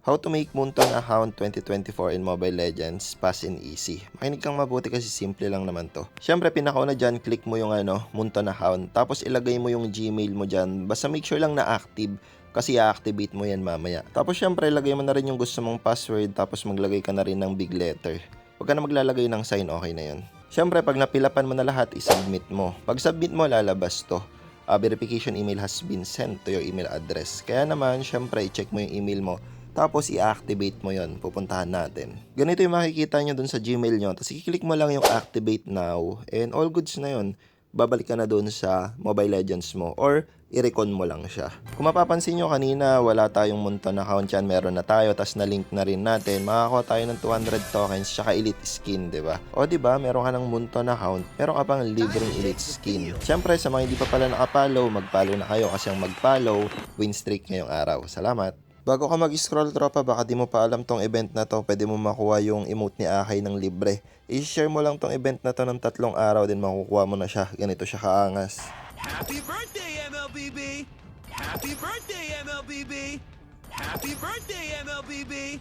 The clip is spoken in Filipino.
How to make Moonton account 2024 in Mobile Legends, fast and easy. Makinig kang mabuti kasi simple lang naman to. Siyempre, pinakauna dyan, click mo yung Moonton account. Tapos ilagay mo yung Gmail mo dyan. Basta make sure lang na active kasi i-activate mo yan mamaya. Tapos siyempre, ilagay mo na rin yung gusto mong password. Tapos maglagay ka na rin ng big letter. Huwag ka na maglalagay ng sign, okay na yun. Siyempre, pag napilapan mo na lahat, i-submit mo. Pag submit mo, lalabas to. Verification email has been sent to your email address. Kaya naman, siyempre, i-check mo yung email mo. Tapos, i-activate mo yon. Pupuntahan natin. Ganito yung makikita nyo dun sa Gmail nyo. Tapos, i-click mo lang yung activate now. And all goods na yon. Babalik ka na dun sa Mobile Legends mo. Or, i-recon mo lang siya. Kung mapapansin nyo kanina, wala tayong Moonton account yan. Meron na tayo. Tapos, na-link na rin natin. Makakuha tayo ng 200 tokens. Tsaka elite skin, diba? O, diba? Meron ka ng Moonton account. Meron ka pang libreng elite skin. Siyempre, sa mga hindi pa pala nakapollow, mag-follow na kayo. Kasi ang mag-follow, win streak ngayong araw. Salamat! Bago ka mag-scroll tropa, baka di mo pa alam tong event na to, pwede mo makuha yung emote ni Akay ng libre. I-share mo lang tong event na to ng 3 araw, din makukuha mo na siya. Ganito siya kaangas. Happy birthday, MLBB! Happy birthday, MLBB! Happy birthday, MLBB!